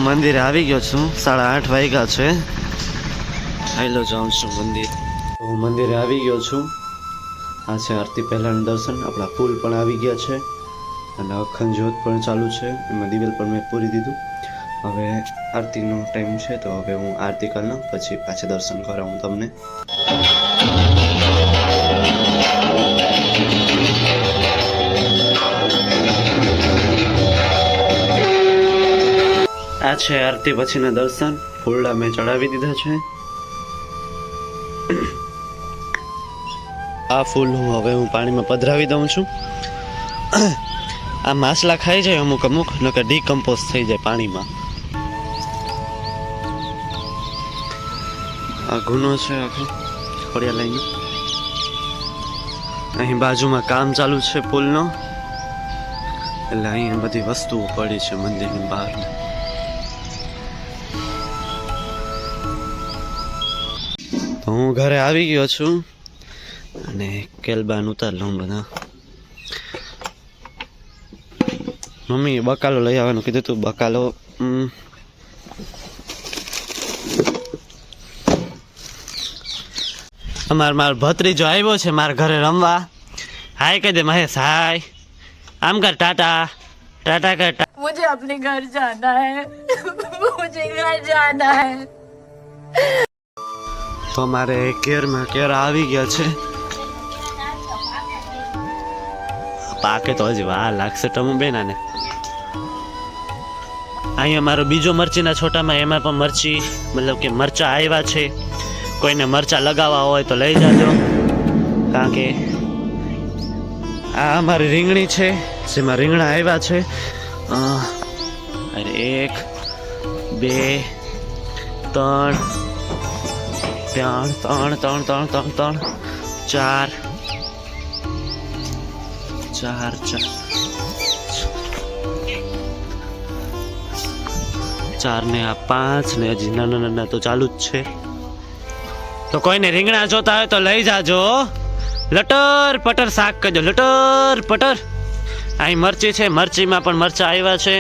મંદિરે આવી ગયો છું, 8:30 વાગ્યા છે. હાલો જાઉં છું મંદિર. હું મંદિરે આવી ગયો છું. આ છે આરતી પહેલાંનું દર્શન. આપણા ફૂલ પણ આવી ગયા છે અને અખંડ જ્યોત પણ ચાલુ છે. એમાં દિવેલ પણ મેં પૂરી દીધું. હવે આરતીનો ટાઈમ છે તો હવે હું આરતી કરી લઉં, પછી પાછા દર્શન કરાવું તમને. આ છે આરતી પછીના દર્શન. ફૂલડા મેં ચડાવી દીધા છે. આ ફૂલ હવે હું પાણીમાં પધરાવી દઉં છું. આ માછલા ખાઈ જાય અમુક નકર ડીકમ્પોઝ થઈ જાય પાણીમાં. આ ગુનો છે આખો ખોડિયા લાઈન. અહીં બાજુમાં કામ ચાલુ છે પુલનો, એટલે અહીંયા બધી વસ્તુઓ પડી છે મંદિરની બહાર. તો હું ઘરે આવી ગયો છું અને કેલબાન ઉતાર લઉં બધા. મમ્મીએ બકાલો લઈ આવવાનું કીધું તું. બકાલો મારો ભત્રીજો આવ્યો છે મારા ઘરે રમવા. હાય કહી દે મહેશ, હાય. આમ કર, ટાટા ટાટા કર. मुझे अपने घर जाना है, मुझे घर जाना है. તો અમારે કેરમાં કેરા આવી ગયા છે. પાકે તો હજી વાર લાગશે ટમુ બેનાને. અહીંયા મારો બીજો મરચીના છોટામાં, એમાં પણ મરચી મતલબ કે મરચા આવ્યા છે. કોઈને મરચા લગાવવા હોય તો લઈ જાજો, કારણ કે આ અમારી રીંગણી છે જેમાં રીંગણા આવ્યા છે. અરે 1 2 3 4 ને આ 5 ને હજી નાના તો ચાલુ જ છે. તો કોઈને રીંગણા જોતા હોય તો લઈ જાજો. લટર પટર શાક કરજો, લટર પટર. અહીં મરચી છે, મરચીમાં પણ મરચા આવ્યા છે,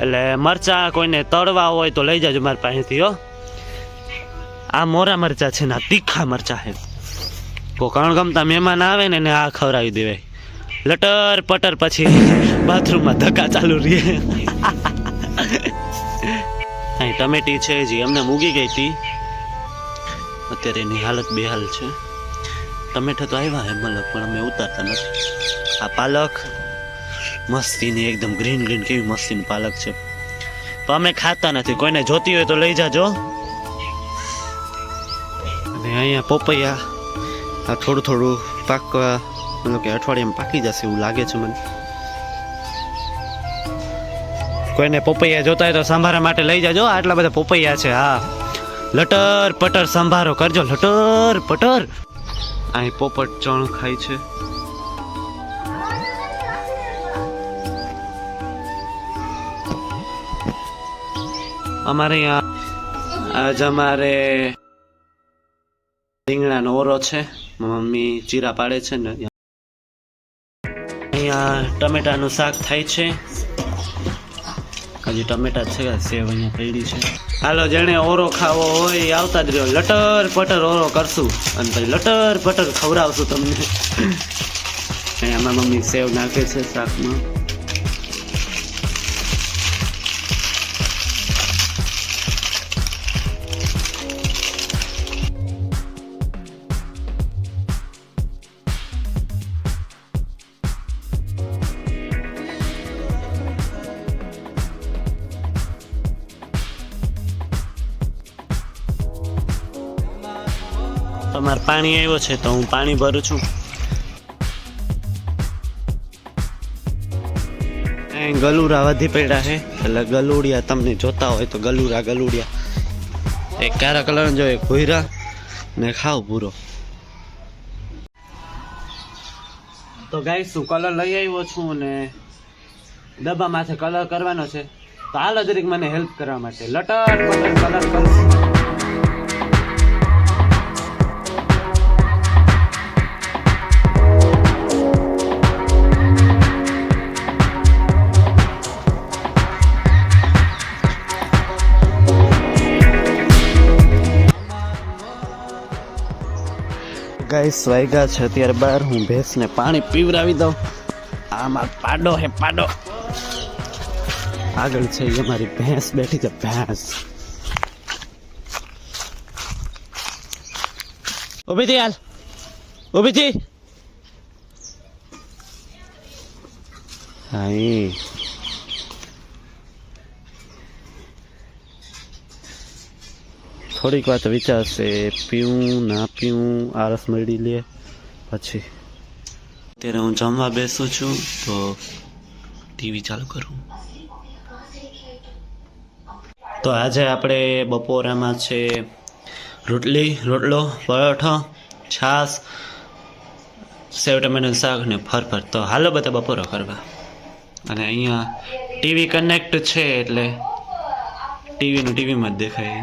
એટલે મરચા કોઈને તળવા હોય તો લઈ જાજો મારી પાસેથી હો. આ મોરા મરચા છે ને આ તીખા મરચા છે. કોઈ કણગમતા મહેમાન આવે ને એને આ ખવડાવી દેવાય. લટર પટર પછી બાથરૂમમાં ધક્કા ચાલુ રહે. અહીં ટમેટી છે જે અમને મૂગી ગઈ હતી, અત્યારે એની હાલત બેહાલ છે. ટમેટા તો આવ્યા હે મતલબ, પણ અમે ઉતારતા નથી. આ પાલક મસ્તીની એકદમ ગ્રીન ગ્રીન કેવી મસ્તીની પાલક છે, તો અમે ખાતા નથી. કોઈને જોતી હોય તો લઈ જાજો. અને અહીંયા પોપૈયા આ થોડું થોડું પાકવા, મતલબ કે અઠવાડિયામાં પાકી જશે એવું લાગે છે મને. કોઈને પોપૈયા જોતા હોય તો સંભારા માટે લઈ જાજો. આટલા બધા પોપૈયા છે. હા, લટર પટર સંભારો કરજો, લટર પટર. અહીં પોપટ ચણ ખાય છે. અમારે અહીંયા આજ અમારે રીંગણાનો ઓરો છે. મમ્મી ચીરા પાડે છે ને. અહીંયા ટમેટાનું શાક થાય છે. હજી ટમેટા છે, સેવ અહીંયા પડી છે. હાલો, જેને ઓરો ખાવો હોય એ આવતા જ રહ્યો. લટર પટર ઓરો કરશું અને પછી લટર પટર ખવડાવશું તમને. અહીંયા મમ્મી સેવ નાખે છે શાકમાં. તમારે પાણી આવ્યો છે તો હું પાણી ભરું છું. ગલુરા વધી પડ્યા છે, એટલે ગલુડિયા તમને જોતા હોય તો ગલુડિયા એક કારા કલર જો એક ભૂરા ને ખાવ પૂરો. તો ગાઈસ હું કલર લઈ આવ્યો છું અને ડબ્બા માથે કલર કરવાનો છે. તો હાલો જરીક મને હેલ્પ કરવા માટે. લટર પટર કલર કરું. ગાઈસ વાગ્યા છે અત્યારે 12. હું ભેંસને પાણી પીવડાવી દઉં. આમાં પાડો હે પાડો. આગળ છે એ મારી ભેંસ બેઠી છે ભેંસ. ઊભી થઈ હાલ, ઊભી થઈ. હા થોડીક વાર તો વિચારશે પીવું ના પીવું, આરસ મળી લે પછી. અત્યારે હું જમવા બેસું છું તો ટીવી ચાલુ કરું. તો આજે આપણે બપોરામાં છે રોટલો, પરોઠો, છાશ, સેવ ટમેટાનું શાક ને ફરફર. તો હાલો બધા બપોરો કરવા. અને અહીંયા ટીવી કનેક્ટ છે એટલે ટીવીનું ટીવીમાં જ દેખાય.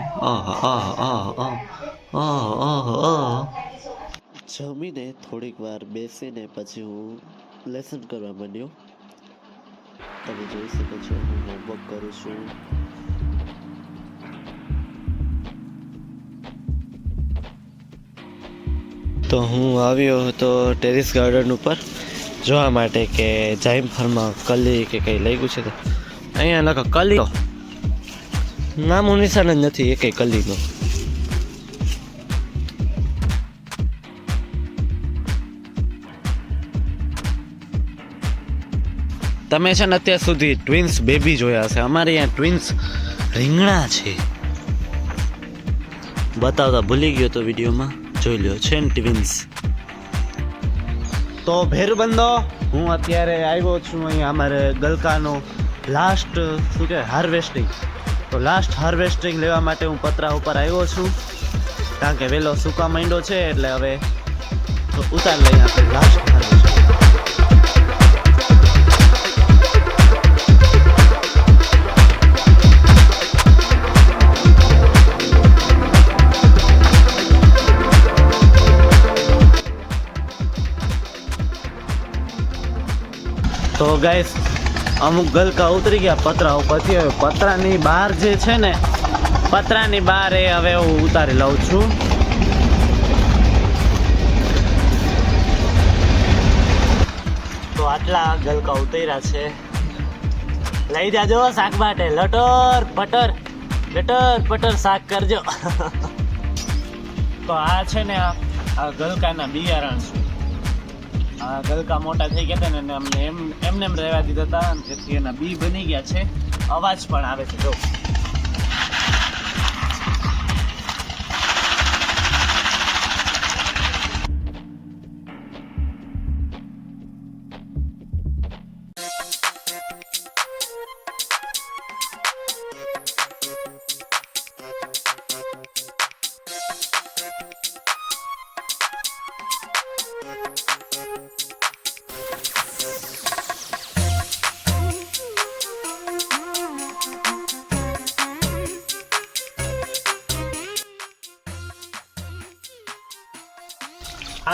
જમીને થોડીક વાર બેસીને પછી હું લેસન કરવા માંડ્યો. તમે જોઈ શકો છો હું હોમવર્ક કરું છું. તો હું આવ્યો હતો ટેરેસ ગાર્ડન ઉપર જોવા માટે કે જામફળમાં કલી કે કંઈ લાગ્યું છે. તો અહીંયા લખો કલી, નામું નિશાન જ નથી એ કંઈ કલીનો. તમે છે ને અત્યાર સુધી ટ્વિન્સ બેબી જોયા હશે. અમારે અહીંયા ટ્વિન્સ રીંગણા છે. બતાવતા ભૂલી ગયો તો વિડીયોમાં જોઈ લ્યો છે ને ટ્વિન્સ. તો ભેરબંધો હું અત્યારે આવ્યો છું અહીંયા અમારે ગલકાનો લાસ્ટ શું કહેવાય હાર્વેસ્ટિંગ. તો લાસ્ટ હાર્વેસ્ટિંગ લેવા માટે હું પતરા ઉપર આવ્યો છું કારણ કે વહેલો સૂકા માંડ્યો છે એટલે હવે ઉતાર લઈએ આપણે લાસ્ટ હાર્વેસ્ટિંગ. તો ગાઈસ અમુક ગલકા ઉતરી ગયા પતરા ઉપરથી. હવે પતરાની બહાર જે છે ને પતરાની બહાર એ હવે હું ઉતારી લઉં છું. તો આટલા ગલકા ઉતર્યા છે. લઈ જાજો શાક માટે. લટર પટર શાક કરજો. તો આ છે ને આ ગલકાના બિયારણ છે. આ ગલકા મોટા થઈ ગયા હતા ને એમને એમ રહેવા દીધા હતા જેથી એના બી બની ગયા છે. અવાજ પણ આવે છે જો.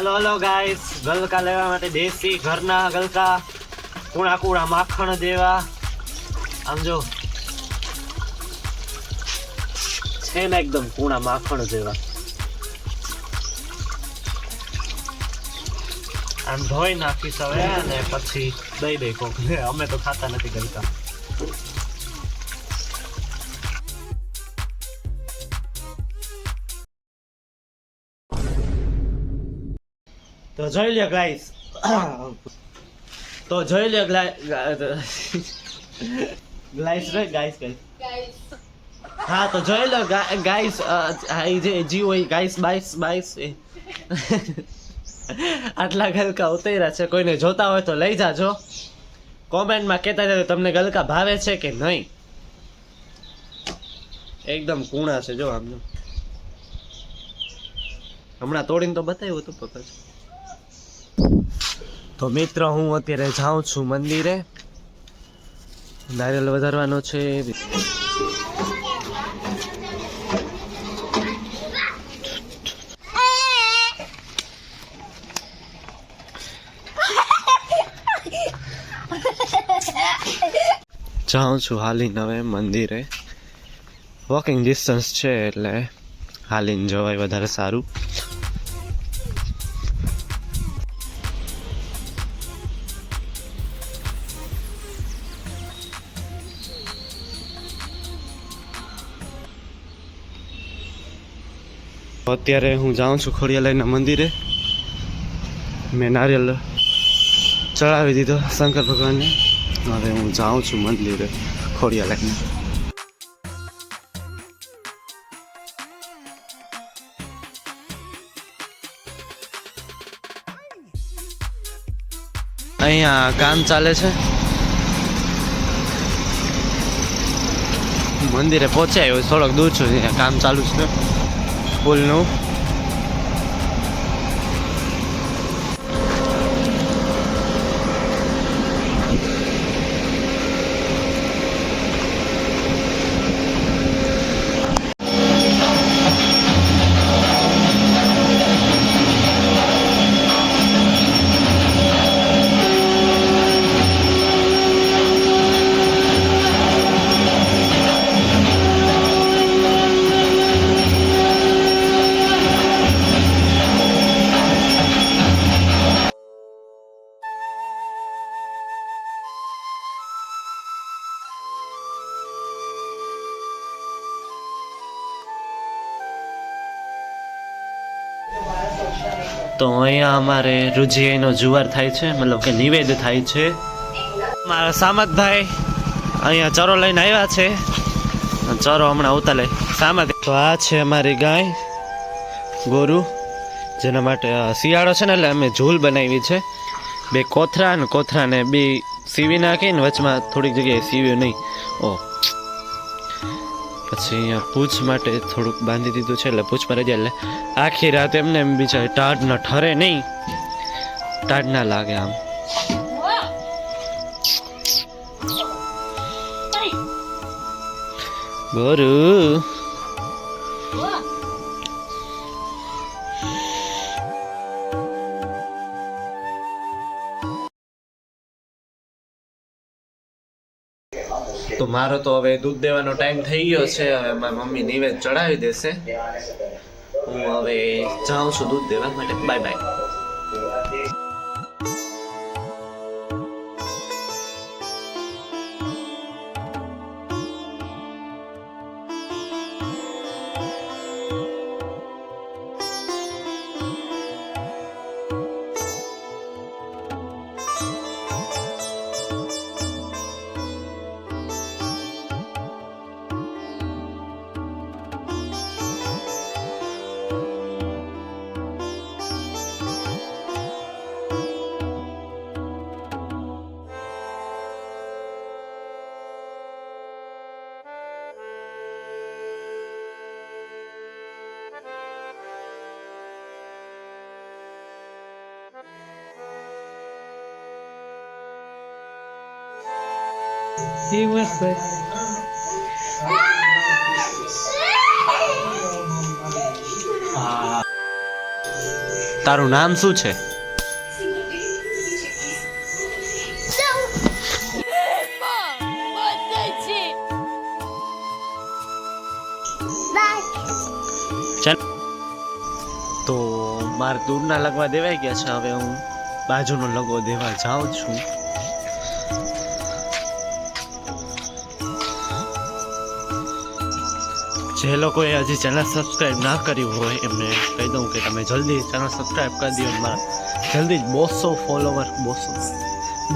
હલો ગાઈસ, ગલકા લેવા માટે દેશી ઘરના ગલકા, કુણા માખણ જેવા. આમ જો છે ને એકદમ કુણા માખણ જેવા. આમ ધોઈ નાખીશ હવે અને પછી દઈ દઈ કોક. અમે તો ખાતા નથી ગલકા. તો જોઈ લ્યો ગાઈસ. તો જોઈ લ્યો ગાઈસ. હા તો જોઈ લો ગાઈસ. જે જી હોય ગાઈસ બાઈસ આટલા ગલકા ઉતર્યા છે. કોઈને જોતા હોય તો લઈ જાજો. કોમેન્ટમાં કહેતા જજો તમને ગલકા ભાવે છે કે નહીં. એકદમ કૂણા છે જો આમ. હમણાં તોડીને તો બતાવ્યું હતું પકડ. તો મિત્ર હું અત્યારે જાઉં છું મંદિરે. નારિયેળ વધારવાનો છે. જાઉં છું હાલીને હવે મંદિરે. વોકિંગ ડિસ્ટન્સ છે એટલે હાલીને જવાય વધારે સારું. અત્યારે હું જાઉં છું ખોડિયાલયના મંદિરે. મેં નારિયેલ ચડાવી દીધો શંકર ભગવાનને. હવે હું જાઉં છું મંદિરે ખોડિયાલયને. અહીંયા કામ ચાલે છે. મંદિરે પહોંચ્યા થોડોક દૂર છું, અહીંયા કામ ચાલુ છે પુલનું. તો અહીંયા અમારે રૂજીનો જુવાર થાય છે, મતલબ કે નિવેદ થાય છે. મારા સામતભાઈ અહીંયા ચરો લઈને આવ્યા છે. ચરો હમણાં ઉતારે સામત. તો આ છે અમારી ગાય ગોરુ, જેના માટે શિયાળો છે ને એટલે અમે ઝૂલ બનાવી છે. બે કોથરાને બે સીવી નાખીને વચમાં થોડીક જગ્યાએ સીવ્યું નહીં. પછી અહીંયા પૂછ માટે થોડુંક બાંધી દીધું છે, એટલે પૂછમાં રહી જાય. એટલે આખી રાત એમને એમ બીજા ટાઢ ન ઠરે નહીં, ટાઢ ના લાગે આમ. ગોરુ તો મારો તો હવે દૂધ દેવાનો ટાઈમ થઈ ગયો છે. હવે મારી મમ્મી નિવેદ ચડાવી દેશે. હું હવે જાઉં છું દૂધ દેવા માટે. Bye bye. તારું નામ શું છે? તો મારે દૂરના લગવા દેવાઈ ગયા છે. હવે હું બાજુનો લગવો દેવા જાઉં છું. જે લોકોએ હજી ચેનલ સબસ્ક્રાઈબ ના કર્યું હોય એમને કહી દઉં કે તમે જલ્દી ચેનલ સબસ્ક્રાઈબ કરી દો. મારા જલ્દી જ 200 ફોલોવર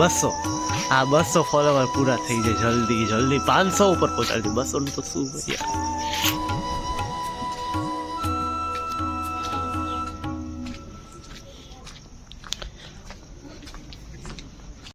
200 ફોલોવર પૂરા થઈ જાય. જલ્દી 500 ઉપર પહોંચાડી દો. 200 નું તો શું યાર.